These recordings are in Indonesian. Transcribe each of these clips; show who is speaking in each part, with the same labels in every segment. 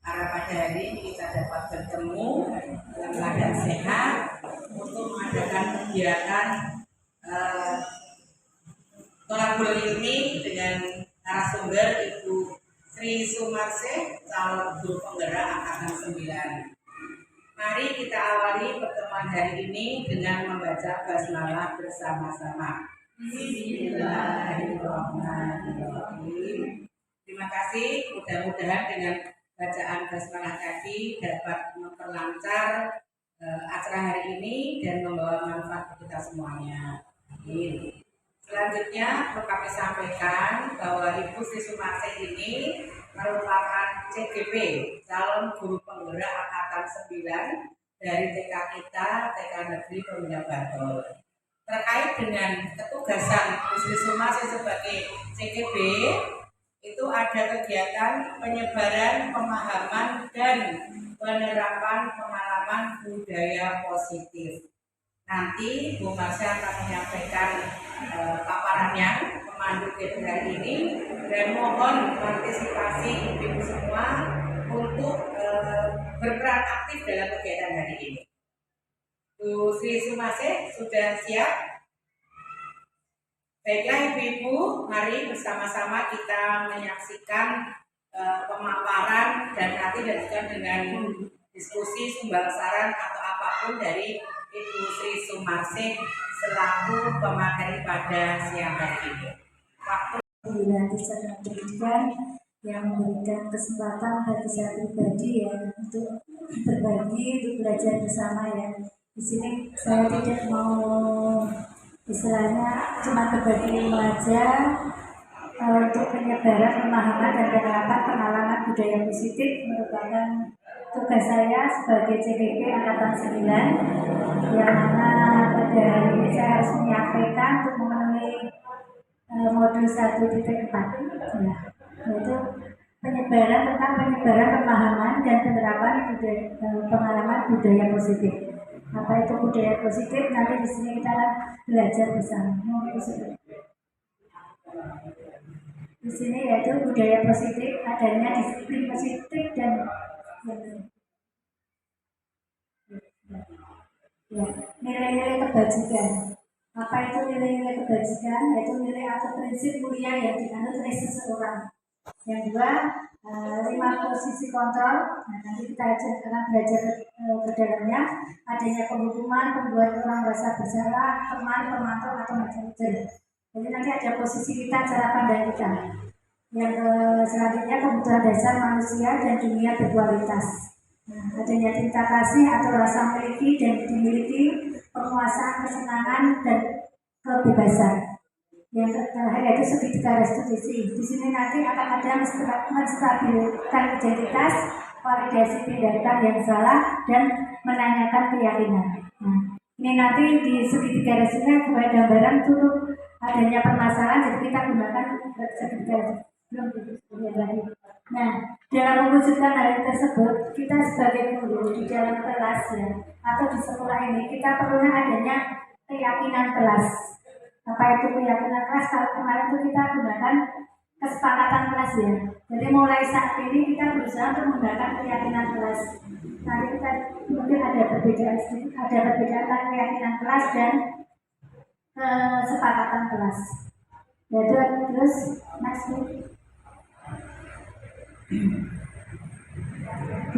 Speaker 1: karena pada hari ini kita dapat bertemu dalam keadaan sehat untuk mengadakan kegiatan Tolabul Ilmi dengan narasumber Ibu Sri Sumarsih, calon guru penggerak angkatan 9. Mari kita awali pertemuan hari ini dengan membaca basmalah bersama-sama. Bismillahirrahmanirrahim. Terima kasih, mudah-mudahan dengan bacaan basmalah tadi dapat memperlancar acara hari ini dan membawa manfaat kita semuanya. Amin. Selanjutnya perlu kami sampaikan bahwa Ibu Sri Sumarsih ini merupakan CGP, calon guru penggerak angkatan 9 dari TK kita, TK Negeri Pemindah Bantul. Terkait dengan ketugasan Ibu Sri Sumarsih sebagai CGP, itu ada kegiatan penyebaran pemahaman dan penerapan pengalaman budaya positif. Nanti Bu Marsha akan menyampaikan paparannya, pemandu kegiatan hari ini, dan mohon partisipasi ibu semua untuk berperan aktif dalam kegiatan hari ini. Bu Sri Sumarsih sudah siap? Baiklah ibu-ibu, mari bersama-sama kita menyaksikan pemaparan dan nanti dilanjutkan dengan diskusi, sumbang saran atau apapun dari Ibu Sri Sumarsih selaku pemateri pada siang hari ini. Waktu
Speaker 2: Disertai pendidikan yang memberikan kesempatan bagi saya pribadi ya untuk berbagi, untuk belajar bersama ya. Di sini saya tidak mau istilahnya cuma berbagi ilmu aja, untuk penyebaran pemahaman dan penerapan pengalaman budaya positif merupakan tugas saya sebagai CGP angkatan 9, yang mana pada hari ini saya harus menyampaikan untuk memenuhi modul 1.4 ya, yaitu penyebaran pemahaman dan penerapan pengalaman budaya positif. Apa itu budaya positif? Nanti di sini kita akan belajar bersama. Di sini yaitu budaya positif, adanya disiplin positif dan ya, nilai-nilai kebajikan. Apa itu nilai-nilai kebajikan? Yaitu nilai atau prinsip mulia yang dianut oleh seseorang. Yang kedua, 5 posisi kontrol. Nah, nanti kita akan belajar ke dalamnya. Adanya penghukuman, pembuat orang merasa bersalah, teman, pemantau atau macam-macam. Jadi nanti ada posisi kita, cara pandang kita. Yang selanjutnya kebutuhan dasar manusia dan dunia berkualitas. Nah, adanya cinta kasih atau rasa memiliki dan dimiliki, penguasaan, kesenangan dan kebebasan. Yang terakhir yaitu segitiga restitusi. Di sini nanti akan ada menstabilkan identitas, validasi tindakan yang salah dan menanyakan keyakinan. Nah, ini nanti di segitiga restitusi sebagai gambaran untuk adanya permasalahan, jadi kita gunakan segitiga restitusi. Nah, dalam mewujudkan hal tersebut, kita sebagai guru di dalam kelas ya, atau di sekolah ini, kita perlu adanya keyakinan kelas. Apa itu keyakinan kelas? Kalau kemarin itu kita gunakan kesepakatan kelas ya. Jadi mulai saat ini kita berusaha untuk menggunakan keyakinan kelas. Nanti kita mungkin ada perbedaan antara keyakinan kelas dan kesepakatan kelas. Yaitu terus next week.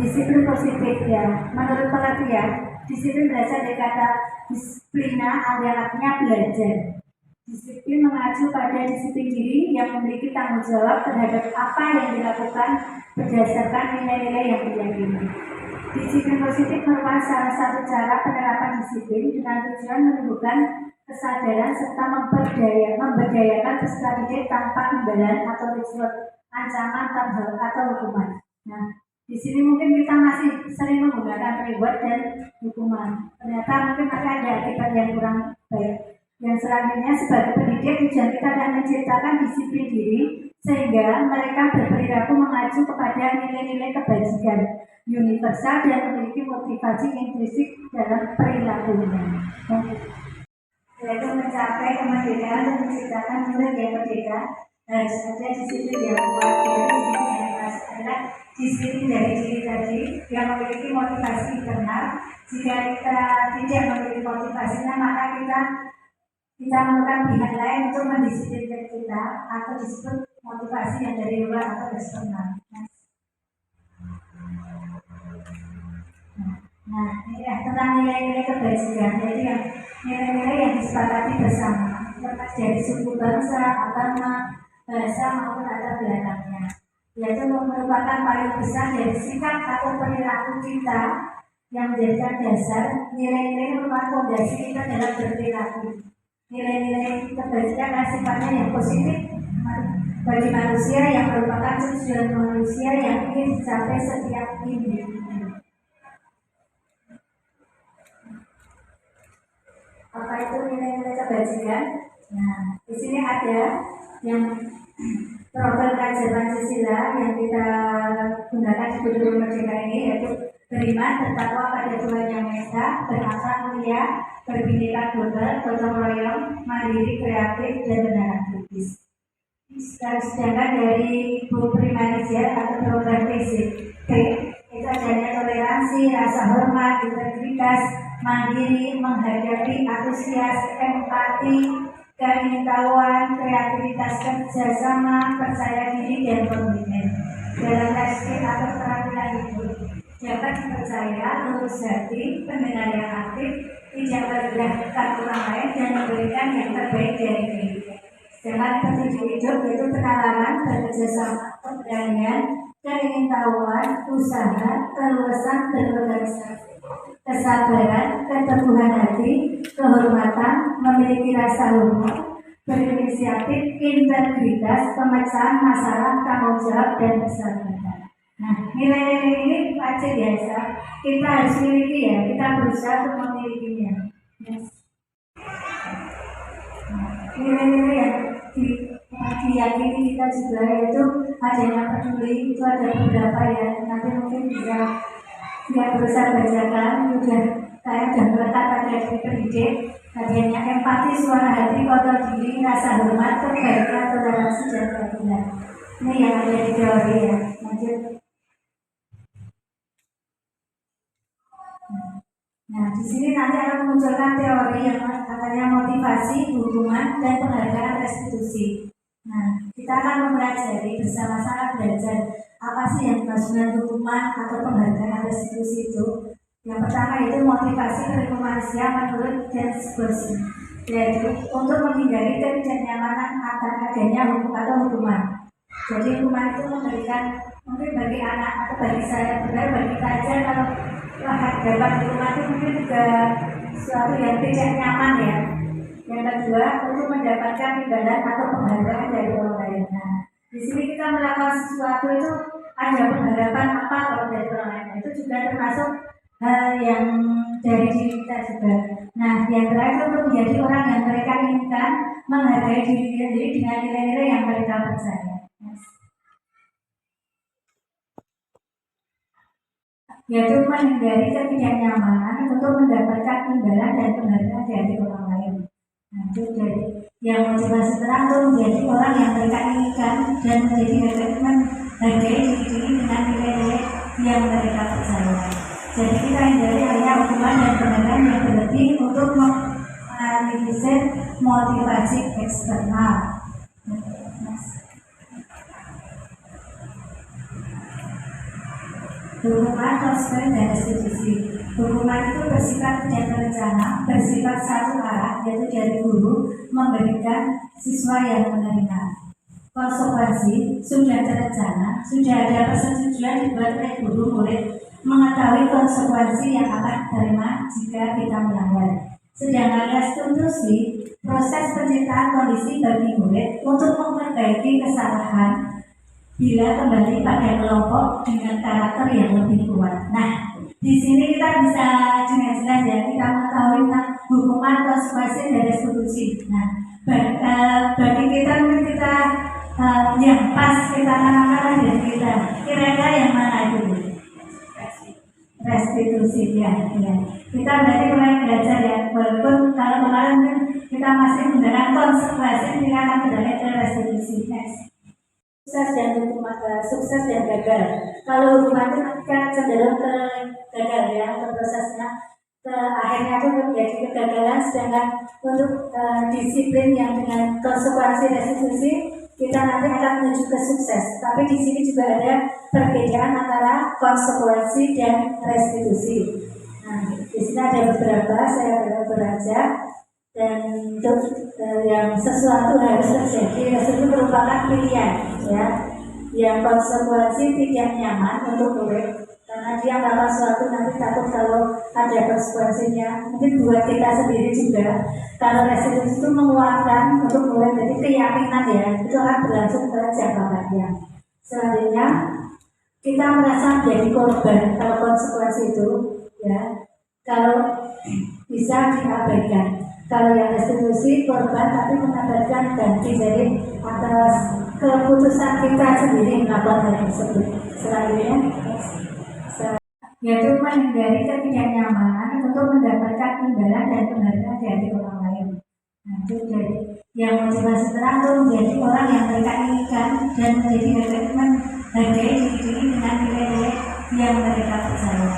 Speaker 2: Disiplin positif ya. Menurut pengertian, disiplin berasal dari kata disiplina, artinya belajar. Disiplin mengacu pada disiplin diri yang memiliki tanggung jawab terhadap apa yang dilakukan berdasarkan nilai-nilai yang diyakini. Disiplin positif merupakan salah satu cara penerapan disiplin dengan tujuan menumbuhkan kesadaran serta memberdayakan peserta didik tanpa imbalan atau reward, ancaman atau hukuman. Nah, di sini mungkin kita masih sering menggunakan reward dan hukuman. Ternyata mungkin ada akibat yang kurang baik. Yang selanjutnya sebagai pendidik, tujuan kita adalah menciptakan disiplin diri sehingga mereka berperilaku mengacu kepada nilai-nilai kebajikan universal dan memiliki motivasi intrinsik dalam perilakunya. Yaitu mencapai kemerdekaan dan menciptakan nilai yang berbeda harus ada disiplin yang kuat. Jadi disiplin yang keras adalah disiplin dari diri tadi yang memiliki motivasi internal. Jika kita tidak memiliki motivasinya, maka kita menemukan pihak lain untuk mendisiplinkan kita, atau disebut motivasi yang dari luar atau eksternal. Nah, ini ya tentang nilai-nilai kebajikan. Jadi yang nilai-nilai yang disepakati bersama, lepas dari suku bangsa, agama, bahasa maupun latar belakangnya, yaitu merupakan paling besar dari sikap atau perilaku kita yang menjadikan dasar. Nilai-nilai merupakan fondasi kita dalam berperilaku. Nilai-nilai kebajikan sifatnya yang positif bagi manusia, yang merupakan tujuan manusia yang ingin dicapai setiap individu. Apa itu nilai-nilai kebajikan? Nah, di sini ada yang program kajian Pancasila yang kita gunakan di Kurikulum Merdeka ini, yaitu beriman, bertakwa pada Tuhan Yang Maha Esa, berakhlak mulia, berbhinneka tunggal, gotong royong, mandiri, kreatif, dan benar kritis. Sedangkan dari buku Primarijal atau program PCP itu adanya toleransi, rasa hormat, integritas, mandiri, menghadapi, antusias, empati, keingintahuan, kreativitas, kerjasama, percaya diri, dan komitmen. Dalam life atau keterampilan hidup dapat dipercaya, lurus hati, pendengar yang aktif, tidak merendahkan orang lain, dan memberikan yang terbaik dari diri. Dengan petunjuk hidup yaitu pengalaman, bekerjasama, keberanian, keingintahuan, usaha, keluasan, berorganisasi, kesabaran, keteguhan hati, kehormatan, memiliki rasa hormat, berinisiatif, integritas, pemecahan masalah, tanggung jawab, dan persahabatan. Nah, nilai-nilai ini wajib biasa kita harus miliki ya, kita berusaha untuk memilikinya. Yes. Nilai-nilai yang diyakini kita juga, yaitu adanya peduli. Itu ada beberapa ya, nanti mungkin bisa berusaha bacakan. Saya sudah meletak pada diri pendidik. Adanya empati, suara hati, kontrol diri, rasa hormat, kebaikan, toleransi, dan keadilan. Ini yang ada di teori ya. Lanjut. Nah, di sini nanti akan memunculkan teori yang katanya motivasi, hubungan, dan penghargaan restitusi. Nah, kita akan mempelajari bersama-sama belajar apa sih yang dimaksud dengan hukuman atau penghargaan restitusi itu. Yang pertama itu motivasi perilaku manusia menurut James Boston, yaitu untuk menghindari ketidaknyamanan akan adanya hukum atau hukuman. Jadi hukuman itu memberikan, mungkin bagi anak atau bagi saya, benar bagi kita aja, kalau dapat hukuman itu mungkin juga sesuatu yang tidak nyaman ya. Yang kedua, untuk mendapatkan imbalan atau penghargaan dari orang lain. Nah, di sini kita melakukan sesuatu itu ada pengharapan apa kalau dari orang lain. Itu juga termasuk hal yang dari diri kita juga. Nah, yang terakhir untuk menjadi orang yang mereka inginkan, menghargai diri sendiri dengan nilai-nilai yang mereka percaya. Yaitu menghindari ketidaknyamanan untuk mendapatkan imbalan dan penghargaan dari orang lain. Nah, itu dari yang motivasi terang untuk menjadi orang yang mereka inginkan dan menjadi menghargai diri dengan nilai-nilai yang mereka percaya. Jadi kita hindari hanya hukuman dan penghargaan yang berlebih untuk meminimalisir motivasi eksternal. Hukuman, konsekuensi, dan restitusi. Hukuman itu bersifat tidak terencana, bersifat satu arah, yaitu dari guru memberikan siswa yang menerima. Konsekuensi sudah terencana, sudah ada persetujuan dibuat oleh guru murid mengetahui konsekuensi yang akan diterima jika kita melanggar. Sedangkan restitusi, proses penciptaan kondisi bagi murid untuk memperbaiki kesalahan bila kembali pada kelompok dengan karakter yang lebih kuat. Nah, di sini kita bisa dengan jelas ya, kita mengetahui tentang hukuman, konsekuensi, dan restitusi. Nah, bagi kita mungkin kita yang pas kita tanamkan dari kita, kira-kira yang mana itu? Restitusi. restitusi ya. Kita berarti mulai belajar ya, walaupun kalau kemarin kita masih menggunakan konsekuensi, kita akan beralih ke restitusi. Next. Sukses dan hukuman, sukses dan gagal. Kalau hukuman itu nanti kan cenderung ke gagal ya, ke prosesnya, ke akhirnya itu menjadi kegagalan. Sedangkan untuk disiplin yang dengan konsekuensi restitusi, kita nanti akan menuju ke sukses. Tapi di sini juga ada perbedaan antara konsekuensi dan restitusi. Nah, di sini ada beberapa, saya beranjak. Dan untuk yang sesuatu harus terjadi, restitusi merupakan pilihan ya, yang konsekuensi tidak nyaman untuk murid karena dia melakukan sesuatu nanti takut kalau ada konsekuensinya, mungkin buat kita sendiri juga. Kalau restitusi itu menguatkan untuk murid, jadi keyakinan ya, itu akan berlangsung ke jangka panjang. Selanjutnya kita merasa menjadi korban kalau konsekuensi itu ya, kalau bisa diabaikan. Kalau yang restitusi korban tapi mendapatkan ganti dari atas keputusan kita sendiri melakukan hal tersebut. Selanjutnya yaitu menghindari ketidaknyamanan untuk mendapatkan imbalan dan penghargaan dari orang lain. Nah, itu dari yang motivasi terang itu menjadi orang yang mereka inginkan dan menjadi menghargai diri dengan nilai-nilai yang mereka percaya.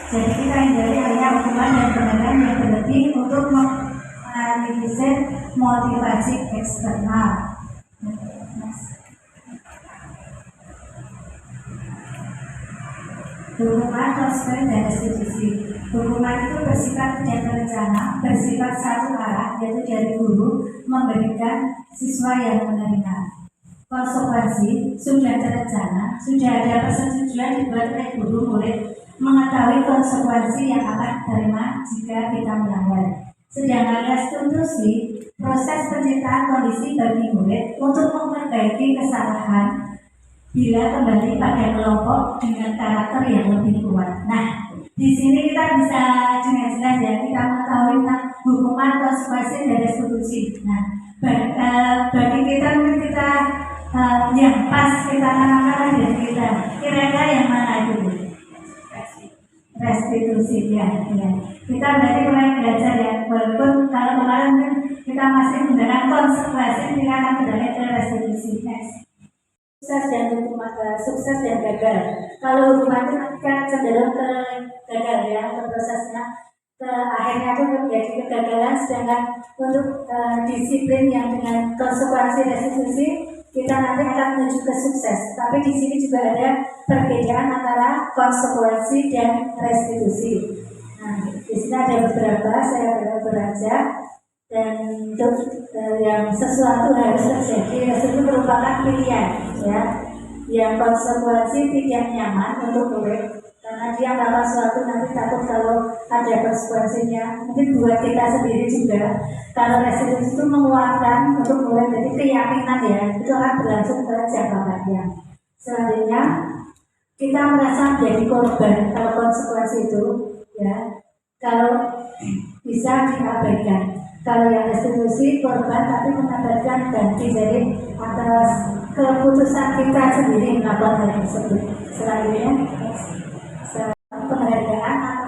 Speaker 2: Jadi kita hindari hanya hukuman dan penghargaan yang berlebih untuk meminimalisir motivasi eksternal. Hukuman, konsekuensi, dan restitusi. Hukuman itu bersifat tidak terencana, bersifat satu arah, yaitu dari guru memberikan siswa yang menerima. Konsekuensi sudah terencana, sudah ada persetujuan dibuat oleh guru, murid mengetahui konsekuensi yang akan diterima jika kita melanggar. Sedangkan restitusi, proses penciptaan kondisi bagi murid untuk memperbaiki kesalahan bila kembali pada kelompok dengan karakter yang lebih kuat. Nah, di sini kita bisa dengan jelas ya, kita mengetahui tentang hukuman, konsekuensi, dan restitusi. Nah, bagi kita mungkin kita yang pas kita tanamkan dari kita, kira-kira yang mana itu? Restitusi ya. Kita berarti mulai belajar ya, walaupun kalau kemarin kita masih menggunakan konsekuensi, kita akan beralih ke restitusi. Next. Sukses dan hukuman, sukses dan gagal. Kalau hukuman itu nanti kan cenderung ke gagal ya, ke prosesnya, ke akhirnya itu menjadi kegagalan. Sedangkan untuk disiplin yang dengan konsekuensi restitusi, kita nanti akan menuju ke sukses. Tapi di sini juga ada perbedaan antara konsekuensi dan restitusi. Nah, di sini ada beberapa, saya beranjak. Dan untuk yang sesuatu harus terjadi, restitusi merupakan pilihan ya, yang konsekuensi tidak nyaman untuk murid karena dia melakukan sesuatu nanti takut kalau ada konsekuensinya, mungkin buat kita sendiri juga. Kalau restitusi itu menguatkan untuk murid, jadi keyakinan ya, itu akan berlangsung ke jangka panjang. Selanjutnya kita merasa menjadi korban kalau konsekuensi itu ya, kalau bisa diabaikan. Kalau yang restitusi korban tapi mendapatkan ganti dari atas keputusan kita sendiri melakukan hal tersebut. Selanjutnya penghargaan atau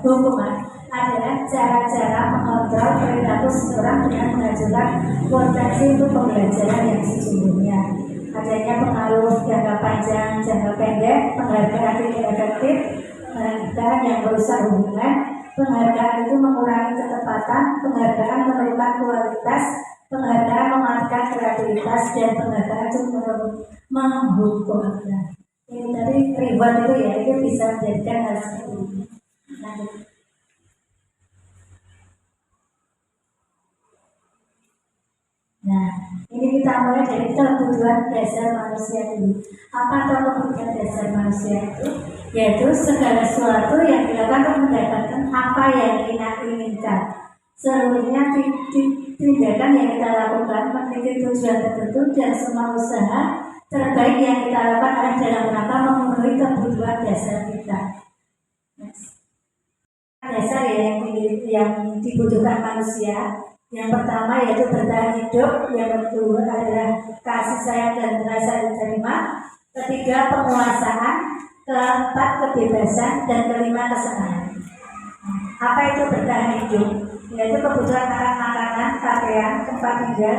Speaker 2: hukuman adalah cara-cara mengontrol perilaku seseorang dengan mengajukan potensi untuk pembelajaran yang sesungguhnya. Adanya pengaruh jangka panjang, jangka pendek, penghargaan tidak efektif, penghargaan yang merusak hubungan. Penghargaan itu mengurangi ketepatan, penghargaan menurunkan kualitas, penghargaan mematikan kreativitas, dan penghargaan itu menghukum. Ini tadi reward itu ya, itu bisa menjadikan hal seperti ini. Nah, ini kita mulai dari kebutuhan dasar manusia dulu. Apa kebutuhan dasar manusia itu? Yaitu segala sesuatu yang dilakukan untuk mendapatkan apa yang kita inginkan. Seluruhnya tindakan yang kita lakukan memiliki tujuan tertentu dan semua usaha terbaik yang kita lakukan adalah dalam rangka memenuhi kebutuhan dasar kita. Dasar yang dibutuhkan manusia. Yang pertama yaitu bertahan hidup, yang kedua adalah kasih sayang dan rasa diterima, ketiga penguasaan, keempat kebebasan, dan kelima kesenangan. Apa itu bertahan hidup? Yaitu kebutuhan akan makanan, pakaian, tempat tinggal,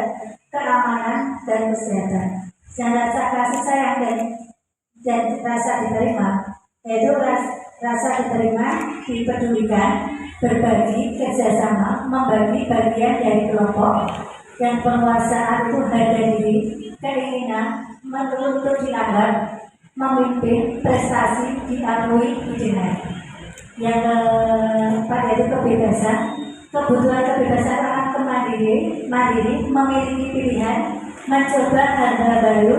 Speaker 2: keamanan, dan kesehatan. Dan rasa kasih sayang dan rasa diterima, yaitu rasa diterima, dipedulikan, berbagi, kerjasama, membagi bagian dari kelompok, dan penguasaan itu harga diri, keinginan, menuntut dianggap, memimpin, prestasi, diakui, didengar. Yang keempat yaitu kebebasan. Kebutuhan kebebasan akan mandiri, memiliki pilihan, mencoba hal-hal baru,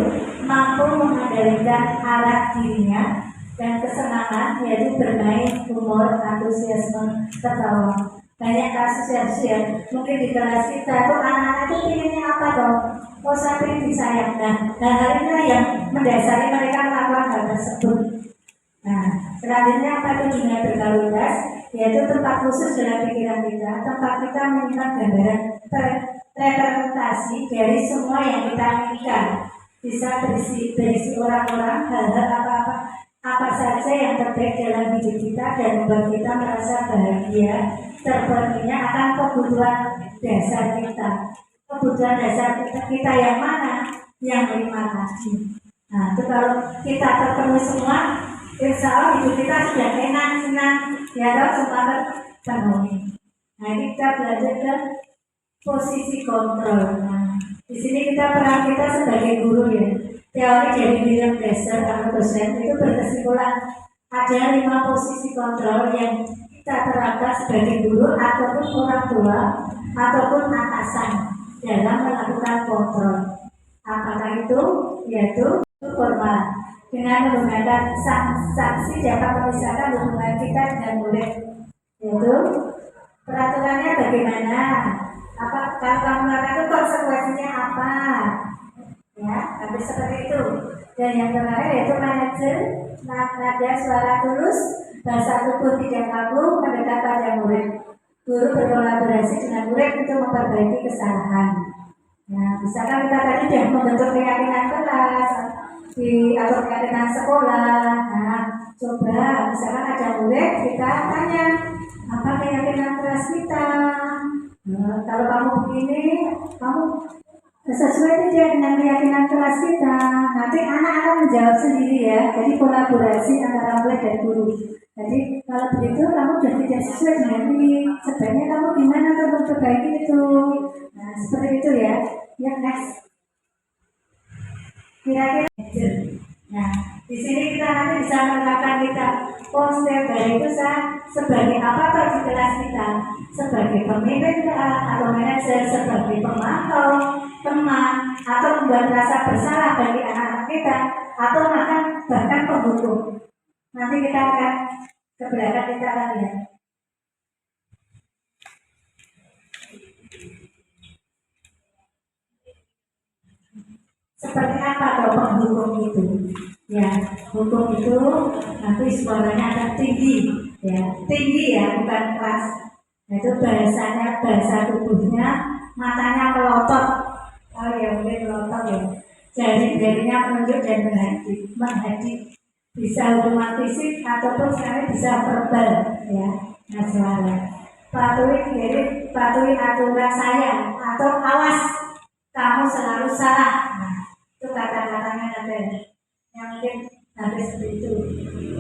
Speaker 2: mampu mengendalikan arah dirinya, dan kesenangan yaitu bermain, humor, antusiasme, tertawa. Banyak kasus yang mungkin di kelas kita itu anak-anak itu pinginnya apa dong? Oh sampai disayangkan. Dan hal inilah yang mendasari mereka melakukan hal tersebut. Nah, selanjutnya apa itu dunia berkualitas, yaitu tempat khusus dalam pikiran kita, tempat kita menyimpan gambaran representasi dari semua yang kita inginkan. Bisa berisi orang-orang, hal-hal apa saja yang terbaik dalam hidup kita dan membuat kita merasa bahagia, terpenuhinya akan kebutuhan dasar kita. Kebutuhan dasar kita yang mana? Yang 5 tadi. Nah, itu kalau kita terpenuhi semua, insya Allah hidup kita sudah enak, senang, ya toh, semua terpenuhi. Nah, ini kita belajar ke posisi kontrol. Nah, di sini peran kita sebagai guru ya. Teori dari William Glasser atau dosen itu berkesimpulan ada 5 posisi kontrol yang kita terapkan sebagai guru ataupun orang tua ataupun atasan dalam melakukan kontrol. Apakah itu? Yaitu formal. Dengan menggunakan sanksi dapat memisahkan hubungan kita dengan murid. Yaitu peraturannya bagaimana? Apa kalau kamu melakukan itu konsekuensinya apa? Ya, hampir seperti itu. Dan yang terakhir yaitu manajer nada suara tulus, bahasa tubuh tidak kaku, mendekat pada murid. Guru berkolaborasi dengan murid untuk memperbaiki kesalahan. Nah, misalkan kita tadi sudah membentuk keyakinan kelas atau keyakinan sekolah. Nah, coba misalkan ada murid, kita tanya apa keyakinan kelas kita. Nah, kalau kamu begini, kamu sesuai tidak dengan keyakinan kelas kita. Nanti anak akan menjawab sendiri ya. Jadi kolaborasi antara murid dan guru. Jadi kalau begitu kamu sudah tidak sesuai dengan ini, sebaiknya kamu gimana untuk memperbaiki itu. Nah seperti itu ya. Ya next. Kira-kira. Nah di sini kita nanti bisa menerapkan kita konsep dari itu sebagai apa atau di kelas kita, sebagai pemimpin atau manajer, sebagai pemantau, teman, atau membuat rasa bersalah bagi anak-anak kita, atau bahkan penghukum. Nanti kita akan ke belakang, kita akan lihat. Seperti apa kalau penghukum itu? Ya, hukum itu nanti suaranya akan tinggi, ya, tinggi ya, bukan keras. Itu bahasanya, bahasa tubuhnya, matanya melotot. Oh ya, mungkin melotot ya. Jari-jarinya menunjuk dan menghadap. Bisa hukuman fisik ataupun sekali bisa verbal, ya. Nah, suara. Patuhi aturan saya atau awas, kamu selalu salah. Nah, itu kata-katanya ada yang mungkin hampir seperti itu.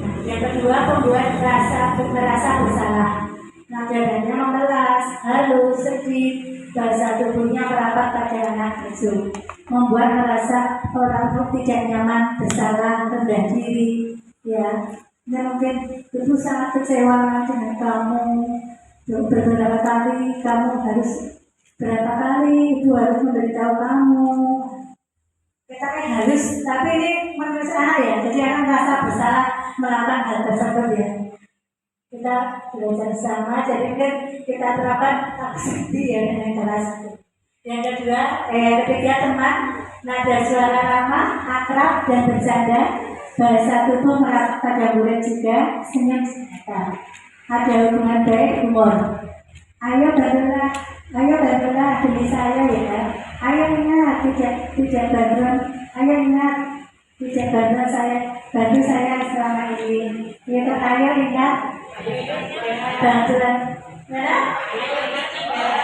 Speaker 2: Nah, yang kedua, membuat merasa bersalah. Nadanya memelas, halus, sedih, bahasa tubuhnya merapat pada anak kecil, membuat merasa orang itu tidak nyaman, bersalah, rendah diri. Ya, mungkin ibu sangat kecewa dengan kamu. Beberapa kali kamu harus berapa kali ibu harus memberitahu kamu. Kita kan harus, tapi ini menurut anak ya, jadi anak merasa bersalah melakukan hal tersebut ya. Kita belajar sama, jadi kan kita terapkan aksi ya dengan kelas. Yang ketiga teman, nada suara ramah, akrab dan bercanda, bahasa tubuh merapat pada murid juga, senyum senyata. Ada hubungan baik, humor. Ayo bantulah demi saya ya. Ayo ingat tidak bantuan. Ayo ingat tidak bantu saya selama ini. Ya saya ingat bantuan, mana?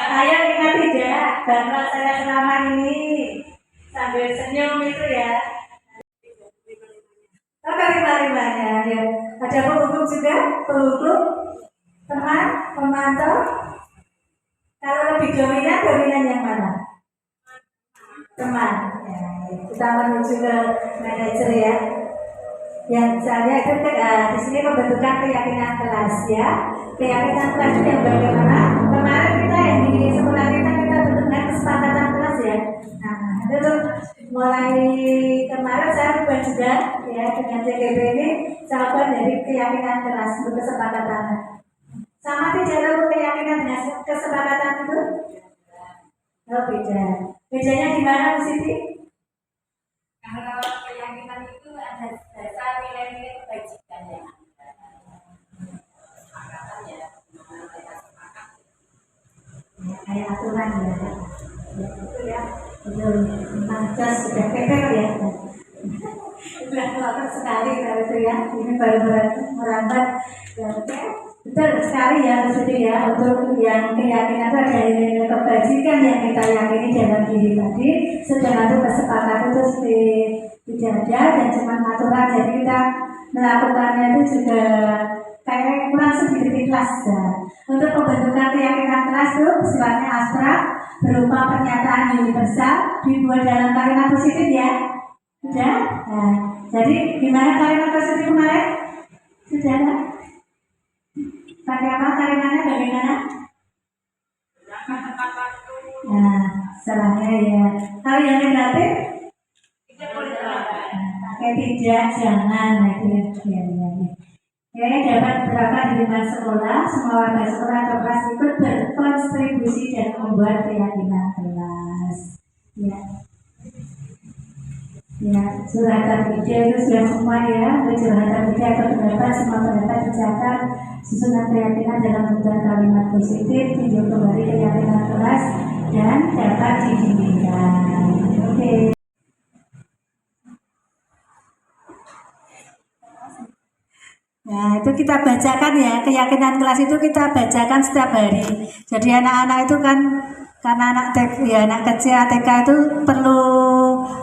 Speaker 2: Saya ingat tidak bantuan saya selama ini sambil senyum itu ya. Oh, terima-terimanya ya. Ada penghubung juga, penghubung, teman, pemantau. Kalau lebih dominan yang mana? Teman. Ya, kita menuju ke manajer ya. Yang saya itu di sini pembentukan keyakinan kelas ya. Keyakinan kelas itu yang bagaimana? Kemarin kita yang di sekolah kita bentukkan kesepakatan kelas ya. Nah, itu mulai kemarin saya buat juga ya dengan CGB ini saya buat dari keyakinan kelas untuk kesepakatan. Sama tidak tahu keyakinan dengan kesepakatan itu? Oh beda. Bedanya di mana Bu Siti?
Speaker 3: Kalau keyakinan itu ada dasar nilai-nilai kebajikan ya.
Speaker 2: Kayak aturan ya. Ya itu ya. Belum mantas sudah keker ya. Sudah lama sekali kalau itu ya. Ini baru merambat ya. Betul sekali ya maksudnya ya, untuk yang keyakinan itu ada nilai kebajikan yang kita yakini dalam diri tadi, sedangkan itu kesepakatan itu tidak ada dan cuma aturan, jadi kita melakukannya itu juga kayak kurang sedikit ikhlas ya. Untuk pembentukan keyakinan kelas itu sifatnya abstrak, berupa pernyataan universal, dibuat dalam kalimat positif ya. Sudah? Nah, jadi gimana kalimat positif kemarin? Sudah ada? Pakai apa kalimatnya bagaimana? Nah, salahnya ya. Kalau yang negatif? Pakai tidak, jangan. Nah, itu ya. Oke, dapat beberapa di lingkungan sekolah, semua warga sekolah atau kelas ikut berkontribusi dan membuat keyakinan kelas. Ya. Ya, curhatan ide itu sudah semua ya. Curhatan ide atau pendapat, semua pendapat dicatat, susunan keyakinan dalam bentuk kalimat positif, tinjau kembali keyakinan kelas dan dapat didindingkan. Oke. Nah, itu kita bacakan ya, keyakinan kelas itu kita bacakan setiap hari. Jadi anak-anak itu kan karena anak kecil ATK itu perlu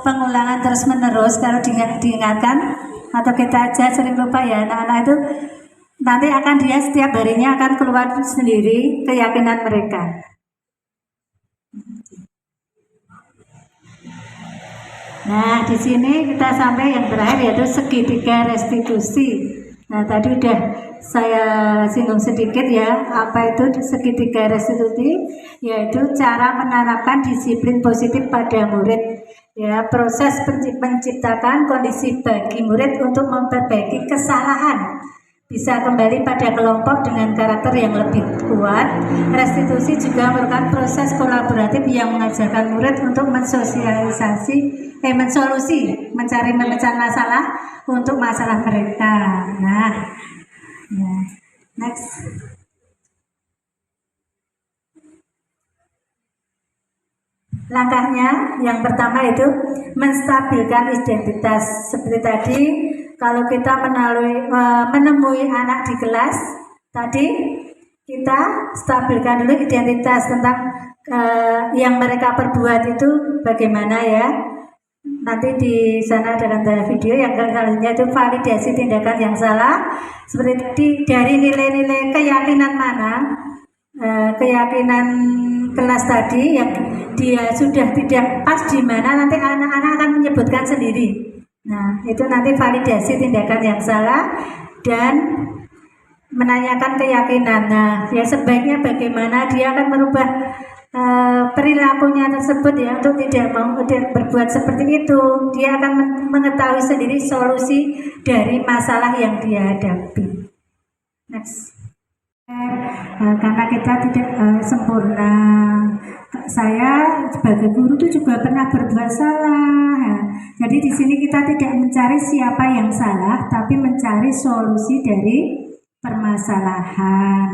Speaker 2: pengulangan terus menerus. Kalau diingatkan atau kita aja sering lupa ya, anak-anak itu nanti akan dia setiap harinya akan keluar sendiri keyakinan mereka. Nah, di sini kita sampai yang terakhir yaitu segitiga restitusi. Nah, tadi udah saya singgung sedikit ya, apa itu segitiga restitusi, yaitu cara menanamkan disiplin positif pada murid. Ya, proses menciptakan kondisi bagi murid untuk memperbaiki kesalahan, bisa kembali pada kelompok dengan karakter yang lebih kuat. Restitusi juga merupakan proses kolaboratif yang mengajarkan murid untuk mencari pemecahan masalah untuk masalah mereka. Nah, ya. Next. Langkahnya yang pertama itu menstabilkan identitas. Seperti tadi, kalau kita menemui anak di kelas tadi, kita stabilkan dulu identitas tentang yang mereka perbuat itu bagaimana ya. Nanti di sana ada video yang selanjutnya itu validasi tindakan yang salah. Seperti dari nilai-nilai keyakinan mana, keyakinan kelas tadi yang dia sudah tidak pas di mana, nanti anak-anak akan menyebutkan sendiri. Nah, itu nanti validasi tindakan yang salah dan menanyakan keyakinan. Nah, ya sebaiknya bagaimana dia akan merubah perilakunya tersebut ya untuk tidak mau berbuat seperti itu. Dia akan mengetahui sendiri solusi dari masalah yang dia hadapi. Next. Karena kita tidak sempurna, saya sebagai guru itu juga pernah berbuat salah ya. Jadi di sini kita tidak mencari siapa yang salah, tapi mencari solusi dari permasalahan.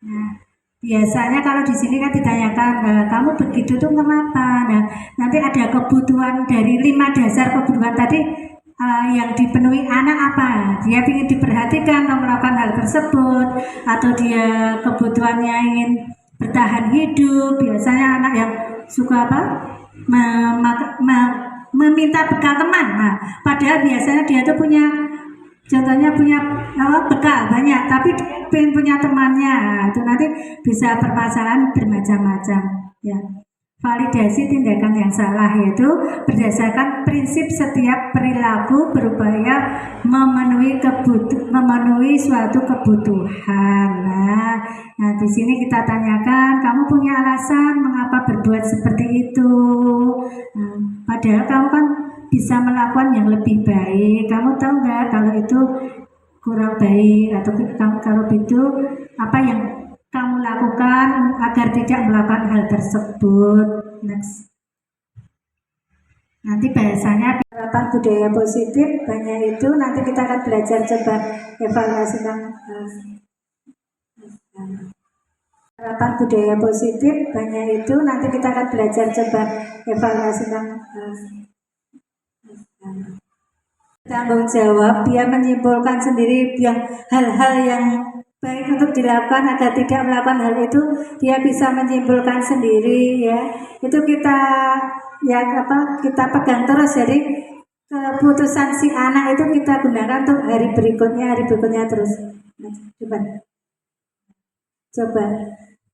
Speaker 2: Nah, Biasanya kalau di sini kan ditanyakan, kamu begitu tuh kenapa? Nah, nanti ada kebutuhan dari 5 dasar kebutuhan tadi yang dipenuhi anak apa? Dia ingin diperhatikan atau melakukan hal tersebut, atau dia kebutuhannya ingin bertahan hidup. Biasanya anak yang suka apa? Meminta bekal teman. Nah, padahal biasanya dia tuh punya, contohnya punya bekal banyak, tapi pengen punya temannya. Nah, itu nanti bisa permasalahan bermacam-macam. Ya. Validasi tindakan yang salah yaitu berdasarkan prinsip setiap perilaku berupaya memenuhi suatu kebutuhan. Nah, di sini kita tanyakan, kamu punya alasan mengapa berbuat seperti itu? Nah, padahal kamu kan bisa melakukan yang lebih baik. Kamu tahu nggak kalau itu kurang baik, atau kalau itu apa yang kamu lakukan agar tidak melakukan hal tersebut. Next. Nanti bahasanya penerapan budaya positif banyak itu nanti kita akan belajar coba evaluasi tentang penerapan budaya positif banyak itu nanti kita akan belajar coba evaluasi tentang tanggung jawab. Dia menyimpulkan sendiri yang hal-hal yang baik untuk dilakukan agar tidak melakukan hal itu, dia bisa menyimpulkan sendiri ya. Itu kita kita pegang terus, jadi keputusan si anak itu kita gunakan untuk hari berikutnya terus. Nah, coba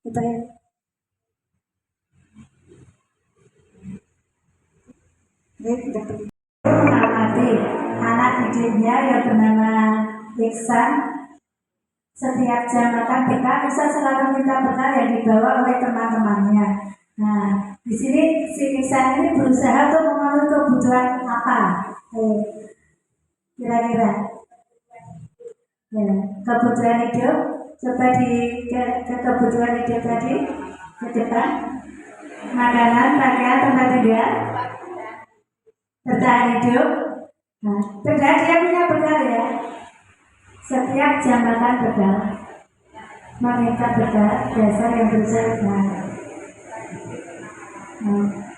Speaker 2: kita mengamati anak didiknya yang bernama Iksan. Setiap jam makan bekal, Iksan selalu minta bekal yang dibawa oleh teman-temannya. Nah, di sini si Iksan ini berusaha untuk memenuhi kebutuhan apa? Kira-kira ya, kebutuhan hidup. Coba ke kebutuhan hidup tadi ke depan. Makanan, pakaian, tempat tinggal, bertahan hidup. Nah, berarti dia punya bekal ya. Setiap jam makan bekal, meminta bekal dasar yang berusaha.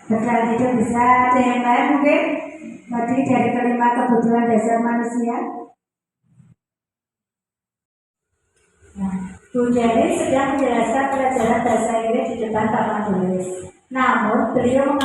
Speaker 2: Bekal hidup bisa ada yang lain mungkin. Tadi dari kelima kebutuhan dasar manusia. Nah, Bu Jani sedang menjelaskan pelajaran bahasa Inggris di depan Pak Madulis. Namun beliau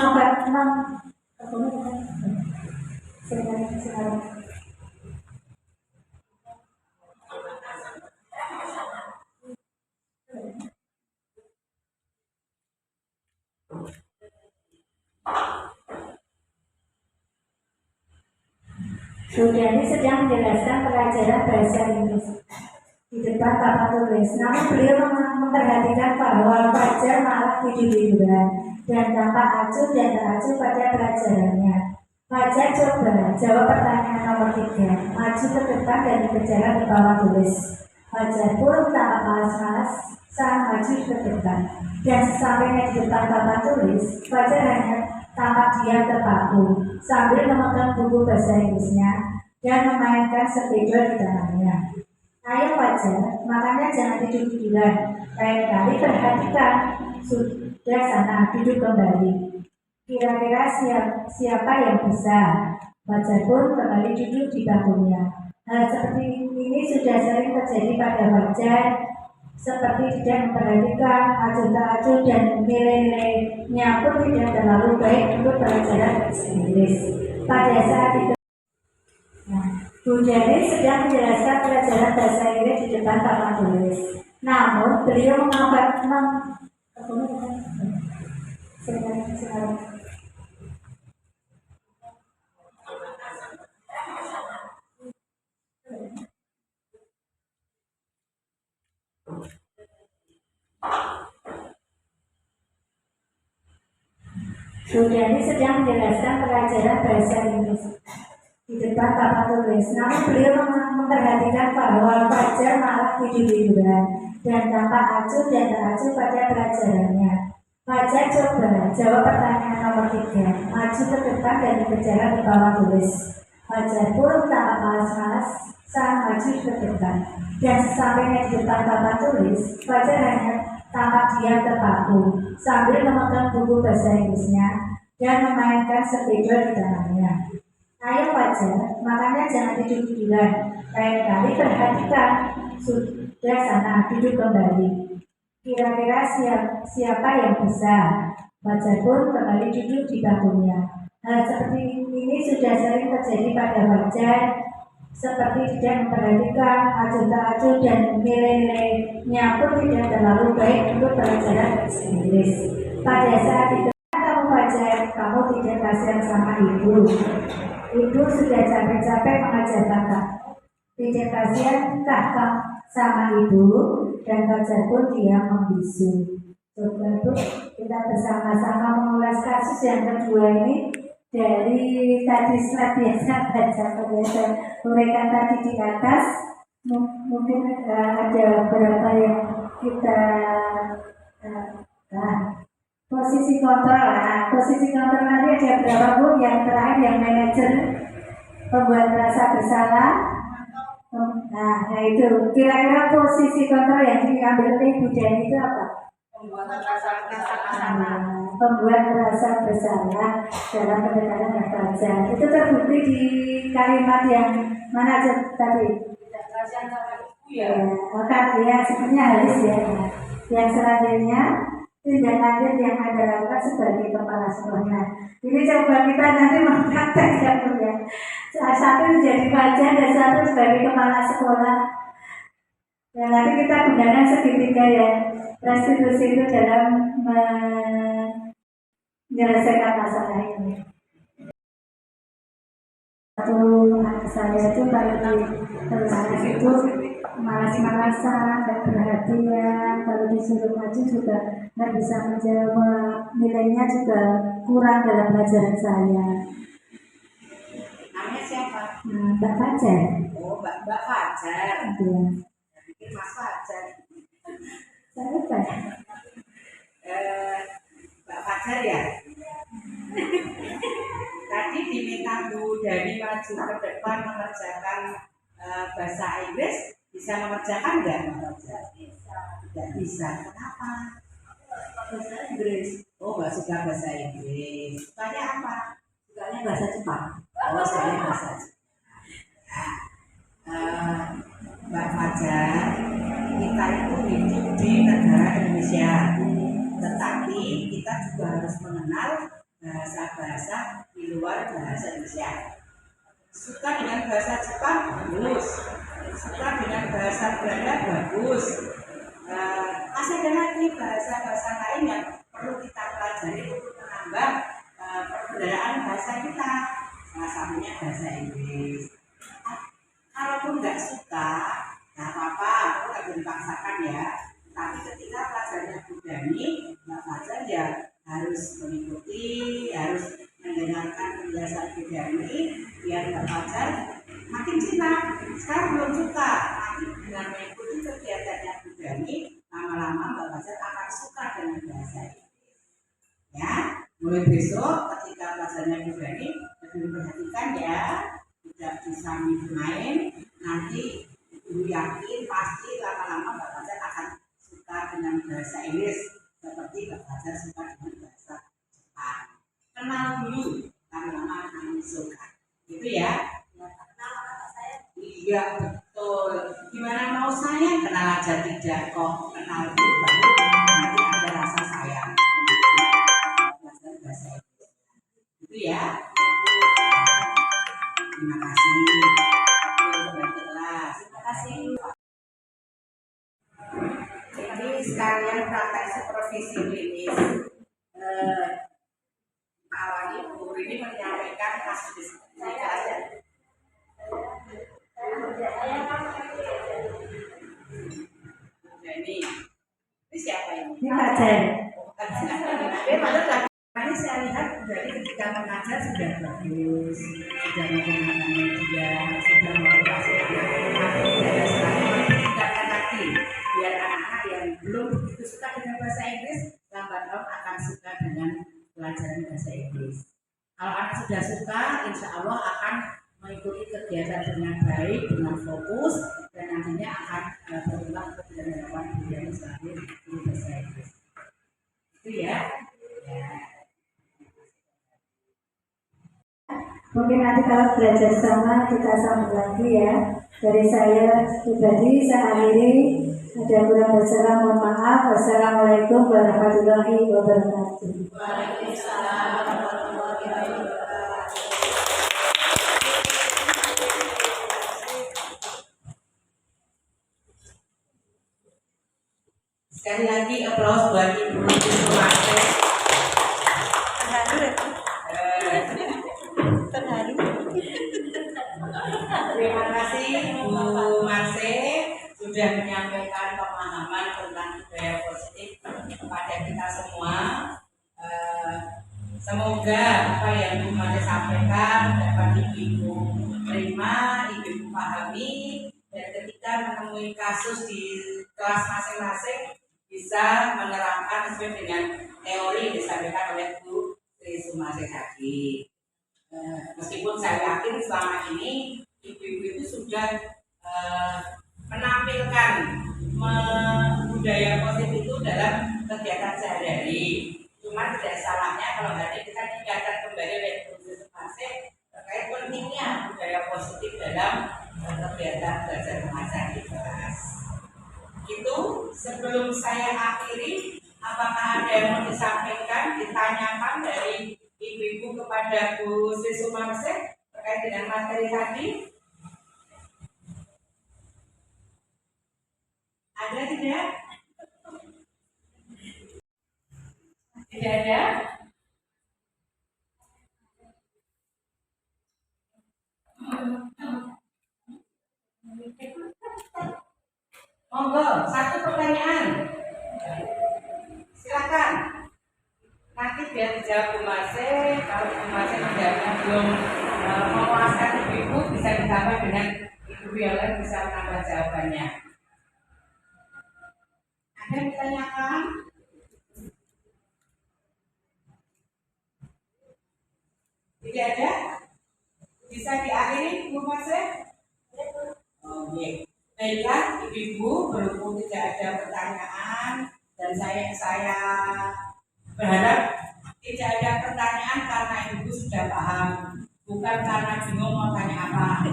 Speaker 2: Sudani sedang menjelaskan pelajaran bahasa Inggris di depan papan tulis. Namun beliau memperhatikan bahwa pelajar malah tidur-tiduran dan tampak acuh dan tak acuh pada pelajarannya. Pelajar coba jawab pertanyaan nomor 3. Maju ke depan dan berjalan di bawah tulis. Pelajar pun tampak malas-malas saat maju ke depan. Dan sesampainya di depan papan tulis, pelajar hanya tampak diam terpaku sambil memegang buku bahasa Inggrisnya dan memainkan sepeda di tangannya. Ayo pelajar, makanya jangan tidur-tiduran. Lain kali perhatikan, sudah sana duduk kembali. Kira-kira siapa yang bisa? Pelajar pun kembali duduk di bangkunya. Hal seperti ini sudah sering terjadi pada pelajar, seperti tidak memperhatikan, acuh-acuh dan nilai-nilainya pun tidak terlalu baik untuk pelajaran bahasa Inggris. Pada saat itu, Bu Jani sedang menjelaskan pelajaran bahasa Inggris di depan Pak Madulis. Namun beliau Sudani sedang menjelaskan pelajaran bahasa Inggris di depan papan tulis. Namun beliau memperhatikan bahwa pelajar malah tidur-tiduran dan tampak acuh dan tak acuh pada pelajarannya. Pelajar coba jawab pertanyaan nomor 3. Maju ke depan dan berjalan di bawah tulis. Fajar pun tanpa malas-malas sang maju ke depan. Dan sesampainya di depan papan tulis, Fajar hanya tampak diam terpaku sambil memegang buku bahasa Inggrisnya dan memainkan sepeda di tangannya. Ayo Fajar, makanya jangan duduk duluan. Lain kali perhatikan. Sudah sana, duduk kembali. Kira-kira siapa yang bisa? Fajar pun kembali duduk di bangkunya. Hal seperti ini sudah sering terjadi pada Fajar, seperti tidak memperhatikan acuh tak acuh dan nilai-nilainya pun tidak terlalu baik untuk pelajaran bahasa Inggris. Pada saat itu kamu Fajar, kamu tidak kasihan sama ibu. Ibu sudah capek-capek mengajar kakak. Tidak kasihan kakak sama ibu, dan Fajar pun diam membisu. Coba Bu, kita bersama-sama mengulas kasus yang kedua ini dari tadi slide biasa baca biasa uraikan tadi di atas. Mungkin ada beberapa yang kita posisi kontrol. Posisi kontrol nanti ada berapa Bu? Yang terakhir yang manajer pembuat rasa bersalah. Nah itu kira-kira posisi kontrol yang diambil Ibu Dani itu apa? Pembuat rasa bersalah dalam pendekatan yang Fajar. Itu terbukti di kalimat yang mana aja tadi? Kan ya sebenarnya halus ya. Yang selanjutnya tindak lanjut yang Anda lakukan sebagai kepala sekolah. Ini coba kita nanti mempraktekkan ya. Satu menjadi Fajar dan satu sebagai kepala sekolah. Ya, nanti kita gunakan segitiga ya. Restitusi itu dalam menyelesaikan masalah ini. Satu anak saya itu kalau di kelas itu malas-malasan, dan perhatian, kalau disuruh maju juga nggak bisa menjawab, nilainya juga kurang dalam pelajaran saya.
Speaker 1: Namanya siapa?
Speaker 2: Mbak Fajar.
Speaker 1: Oh, Mbak Fajar.
Speaker 2: Iya.
Speaker 1: Bikin Mas Fajar.
Speaker 2: Saya lupa.
Speaker 1: Mbak Fajar ya. Tadi diminta Bu Dani maju ke depan mengerjakan bahasa Inggris, bisa mengerjakan nggak Mbak Fajar? Tidak bisa. Kenapa? Bahasa Inggris. Oh, nggak suka bahasa Inggris. Sukanya apa? Sukanya bahasa Jepang. Oh, sukanya bahasa Jepang. Mbak Fajar, kita itu hidup di negara Indonesia, tetapi kita juga harus mengenal bahasa-bahasa di luar bahasa Indonesia. Suka dengan bahasa Jepang, bagus. Suka dengan bahasa Belanda, bagus. Masih ada lagi bahasa-bahasa lain yang perlu kita pelajari untuk menambah perbedaan bahasa kita. Salah satunya bahasa Inggris. Kalaupun nggak suka, nggak apa-apa, aku nggak dipaksakan ya. Tapi ketika pelajarannya Bu Dani, Mbak Fajar ya harus mengikuti, harus mendengarkan penjelasan Bu Dani, biar Mbak Fajar makin cinta. Sekarang belum suka, nanti dengan mengikuti kegiatannya Bu Dani, lama-lama Mbak Fajar akan suka dengan bahasa Inggris. Ya, mulai besok ketika pelajarannya Bu Dani lebih memperhatikan ya. Tidak bisa main, nanti Ibu yakin pasti lama-lama Mbak Fajar akan suka dengan bahasa Inggris seperti Mbak Fajar suka dengan bahasa Jepang. Kenal dulu, lama-lama akan suka. Gitu ya. Kenal sama saya? Iya betul. Gimana mau sayang? Kenal aja tidak kok. Kenal dulu baru nanti ada rasa sayang. Belajar bahasa Inggris. Gitu ya. Terima kasih. Terima kasih. Jadi sekalian praktek supervisi klinis. Awalnya Bu ini menyampaikan kasus saya. Ini siapa ini?
Speaker 2: Ini Fajar.
Speaker 1: Ini saya lihat dari ketika mengajar sudah bagus, sudah menggunakan media, sudah motivasi anak-anak, dan selanjutnya lagi biar anak-anak yang belum begitu suka dengan bahasa Inggris lambat laun akan suka dengan pelajaran bahasa Inggris. Kalau anak sudah suka, insya Allah akan mengikuti kegiatan dengan baik, dengan fokus, dan nantinya akan berulang ke hadapan beliau sebagai guru bahasa Inggris. Itu ya.
Speaker 2: Mungkin nanti kalau belajar sama kita sambung lagi ya. Dari saya pribadi saya akhiri, ada kurang bersalah mohon maaf. Wassalamualaikum warahmatullahi wabarakatuh.
Speaker 1: Waalaikumsalam warahmatullahi wabarakatuh. Sekali lagi aplaus buat Ibu Sumarse. Terima kasih Bu Marse sudah menyampaikan pemahaman tentang budaya positif kepada kita semua. Semoga apa yang Bu Marse sampaikan dapat Ibu terima, Ibu pahami, dan ketika menemui kasus di kelas masing-masing bisa menerapkan sesuai dengan teori yang disampaikan oleh Bu Sri Sumarse tadi. Meskipun saya yakin selama ini ibu-ibu itu sudah menampilkan budaya positif itu dalam kegiatan sehari-hari. Cuma tidak salahnya kalau nanti kita tingkatkan kembali oleh Bu Sri Sumarse terkait pentingnya budaya positif dalam kegiatan belajar mengajar di kelas. Itu sebelum saya akhiri, apakah ada yang mau disampaikan, ditanyakan dari ibu-ibu kepada Bu Sri Sumarse terkait dengan materi tadi? Ada tidak? Tidak ada? Monggo, satu pertanyaan. Silakan. Nanti biar dijawab Bu Marse. Kalau Bu Marse belum memuaskan ibu bisa ditambah dengan ibu yang lain bisa menambah jawabannya. Ada yang ditanyakan? Tidak ada? Bisa diakhiri Bu Marse? Oh, iya. Baiklah, ibu-ibu, berhubung tidak ada pertanyaan dan saya berharap tidak ada pertanyaan karena ibu sudah paham, bukan karena bingung mau tanya apa.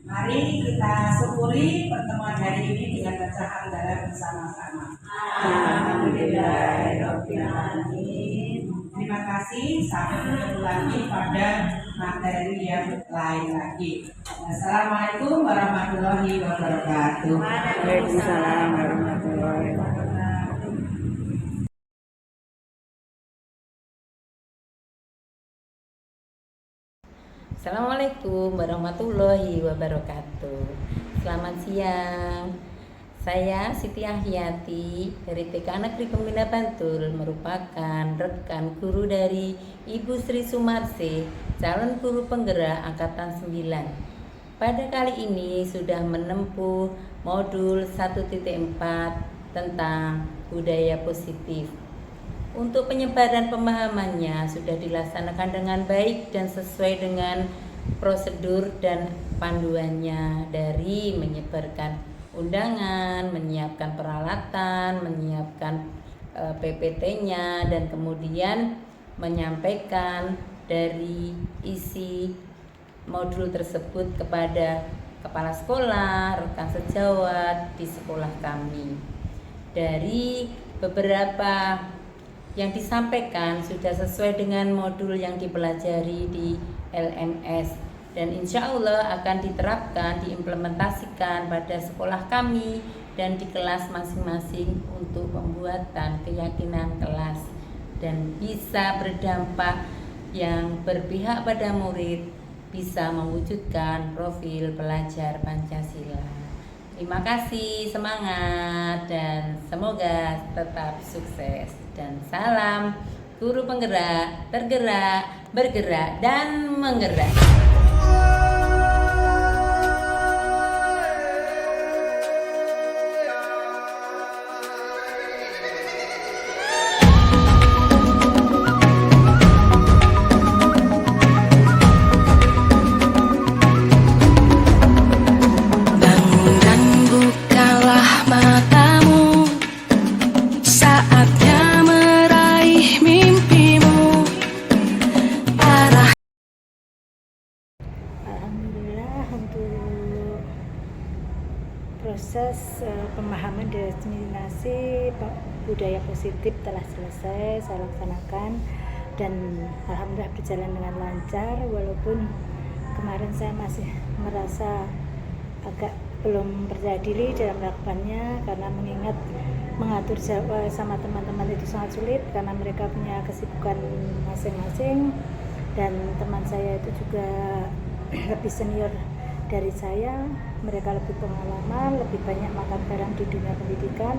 Speaker 1: Mari kita syukuri pertemuan hari ini dengan baca hamdalah bersama-sama. Alhamdulillahirobbilalamin. Terima kasih, sampai bertemu lagi pada materi yang lain lagi. Assalamualaikum warahmatullahi wabarakatuh.
Speaker 2: Waalaikumsalam warahmatullahi wabarakatuh.
Speaker 4: Assalamualaikum warahmatullahi wabarakatuh. Selamat siang. Saya Siti Ahyati dari TK Negeri Pembina Bantul, merupakan rekan guru dari Ibu Sri Sumarse, calon guru penggerak angkatan 9. Pada kali ini sudah menempuh modul 1.4 tentang budaya positif. Untuk penyebaran pemahamannya sudah dilaksanakan dengan baik dan sesuai dengan prosedur dan panduannya, dari menyebarkan undangan, menyiapkan peralatan, menyiapkan PPT-nya, dan kemudian menyampaikan dari isi modul tersebut kepada kepala sekolah, rekan sejawat di sekolah kami. Dari beberapa yang disampaikan sudah sesuai dengan modul yang dipelajari di LMS, dan insya Allah akan diterapkan, diimplementasikan pada sekolah kami dan di kelas masing-masing untuk pembuatan keyakinan kelas dan bisa berdampak yang berpihak pada murid, bisa mewujudkan profil pelajar Pancasila. Terima kasih, semangat, dan semoga tetap sukses. Dan salam guru penggerak, tergerak, bergerak, dan menggerak.
Speaker 2: Proses pemahaman diseminasi budaya positif telah selesai saya laksanakan dan alhamdulillah berjalan dengan lancar, walaupun kemarin saya masih merasa agak belum percaya diri dalam melakukannya karena mengingat mengatur jadwal sama teman-teman itu sangat sulit karena mereka punya kesibukan masing-masing dan teman saya itu juga lebih senior dari saya, mereka lebih pengalaman, lebih banyak makan garam di dunia pendidikan.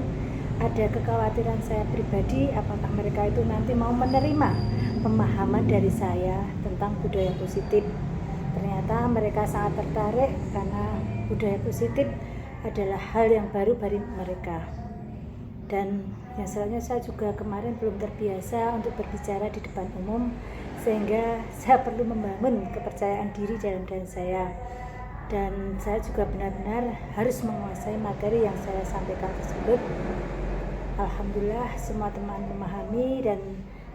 Speaker 2: Ada kekhawatiran saya pribadi apakah mereka itu nanti mau menerima pemahaman dari saya tentang budaya positif. Ternyata mereka sangat tertarik karena budaya positif adalah hal yang baru bagi mereka. Dan yang selanjutnya saya juga kemarin belum terbiasa untuk berbicara di depan umum, sehingga saya perlu membangun kepercayaan diri dalam diri saya. Dan saya juga benar-benar harus menguasai materi yang saya sampaikan tersebut. Alhamdulillah semua teman memahami dan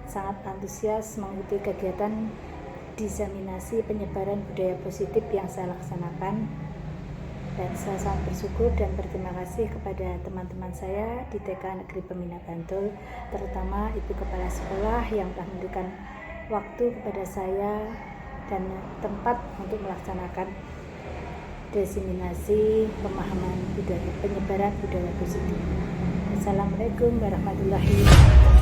Speaker 2: sangat antusias mengikuti kegiatan diseminasi penyebaran budaya positif yang saya laksanakan. Dan saya sangat bersyukur dan berterima kasih kepada teman-teman saya di TK Negeri Pembina Bantul, terutama Ibu Kepala Sekolah yang telah memberikan waktu kepada saya dan tempat untuk melaksanakan diseminasi pemahaman budaya, penyebaran budaya positif. Assalamualaikum warahmatullahi wabarakatuh.